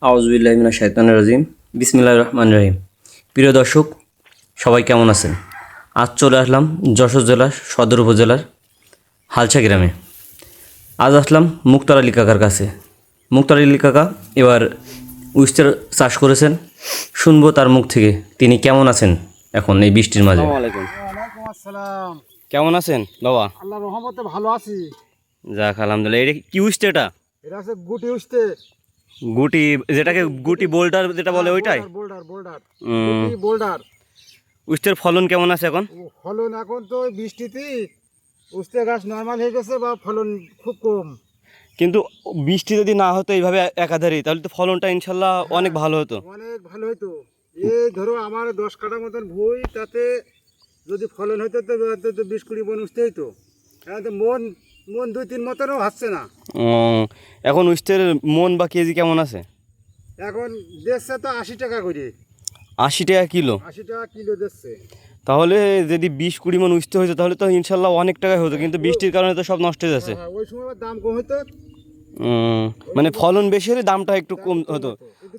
আউযুবিল্লাহি মিনাশ শাইতানির রাজিম। বিসমিল্লাহির রহমানির রহিম। প্রিয় দর্শক, সবাই কেমন আছেন? আজ চলে আসলাম যশোর জেলার সদর উপজেলার হালসা গ্রামে। আজ আসলাম মুক্তার আলী কাকার কাছে। মুক্তার আলী কাকা এবার উইস্টার চাষ করেছেন। শুনবো তার মুখ থেকে তিনি কেমন আছেন এখন এই বৃষ্টির মাঝে। আসসালামু আলাইকুম। ওয়ালাইকুম আসসালাম। কেমন আছেন বাবা? আল্লাহর রহমতে ভালো আছি। যাক আলহামদুলিল্লাহ। এটা কি উইস্টার? এটা এটা হচ্ছে গুটি উঠতে। গুটি, যেটাকে গুটি বোল্ডার যেটা বলে ওইটাই। বোল্ডার বোল্ডার গুটি বোল্ডার। উইস্টার ফলন কেমন আছে এখন? ফলন এখন তো বৃষ্টিতে উঠতে গাছ নর্মাল হয়ে গেছে বা ফলন খুব কম। কিন্তু বৃষ্টি যদি না হতো এইভাবে একাধারে, তাহলে তো ফলনটা ইনশাল্লাহ অনেক ভালো হতো। অনেক ভালো হতো। এই ধরো আমার 10 কাঠা মতন ভুঁই, তাতে যদি ফলন হতো তো 20-20 মণ উঠতে হইতো। এখন তো মন মন 2-3 মতনও হচ্ছে না। এখন উইস্টের মন বা কেজি কেমন আছে? এখন দিচ্ছে তো 80 টাকা করে। 80 টাকা কিলো? 80 টাকা কিলো দিচ্ছে। তাহলে যদি 20-20 মণ উঠতে হতো তাহলে তো ইনশাল্লাহ অনেক টাকাই হতো, কিন্তু বৃষ্টির কারণে তো সব নষ্ট হয়ে যাচ্ছে। হ্যাঁ, ওই সময় আবার দাম কম হতো। মানে ফলন বেশি হলে দামটা একটু কম হতো।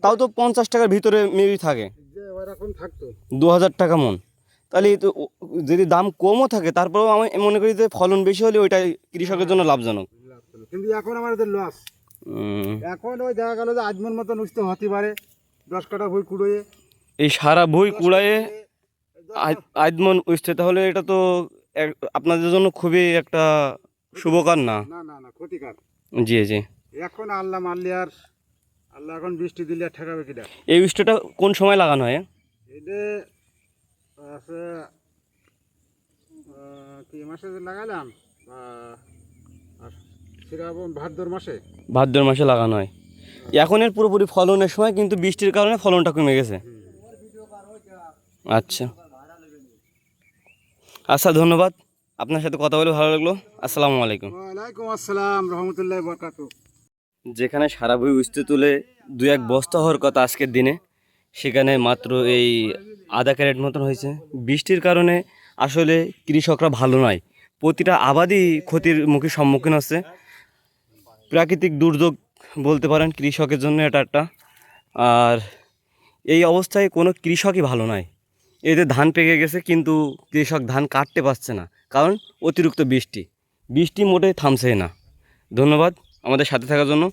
তাও তো 50 টাকার ভিতরে মেবি থাকে, যে ওরকম থাকতো। 2000 টাকা মন। তাহলে তো যদি দাম কমও থাকে তারপরেও আমি মনে করি যে ফলন বেশি হলে ওইটাই কৃষকের জন্য লাভজনক। কিন্তু এখন আমাদের লস। এখন ওই দেখা গেল যে আজমন মতন উঠতে হতে পারে 10 কাঠা ভুঁই কুড়োয়ে। এই সারা বই কুড়ায়ে আদমন উঠছে, তাহলে এটা তো আপনাদের জন্য খুবই একটা শুভকার না? না না না, ক্ষতিকার। জি জি। এখন আল্লাহ মারলে আর আল্লাহ এখন বৃষ্টি দিলে আর ঠেকাবে কিনা। এই উইস্টারটা কোন সময় লাগানো হয়? এটা আছে কি মাসে যে লাগালাম, আর শ্রাবণ ভাদ্র মাসে। ভাদ্র মাসে লাগানো হয়। এখন এর পুরোপুরি ফলনের সময়, কিন্তু বৃষ্টির কারণে ফলনটা কমে গেছে। আচ্ছা আচ্ছা, ধন্যবাদ। আপনার সাথে কথা বলে ভালো লাগলো। আসসালামু আলাইকুম। ওয়ালাইকুম আসসালাম রহমতুল্লাহ বরকাতু। যেখানে সারা বই উঠতে তুলে 2-1 বস্তা হওয়ার কথা আজকের দিনে, সেখানে মাত্র এই আধা ক্যারেট মতন হয়েছে। বৃষ্টির কারণে আসলে কৃষকরা ভালো নয়, প্রতিটা আবাদই ক্ষতির মুখে সম্মুখীন হচ্ছে। প্রাকৃতিক দুর্যোগ বলতে পারেন কৃষকের জন্য এটা একটা। আর এই অবস্থায় কোনো কৃষকই ভালো নয়। এতে ধান পেকে গেছে, কিন্তু কৃষক ধান কাটতে পারছে না, কারণ অতিরিক্ত বৃষ্টি মোটেই থামছে না। ধন্যবাদ আমাদের সাথে থাকার জন্য।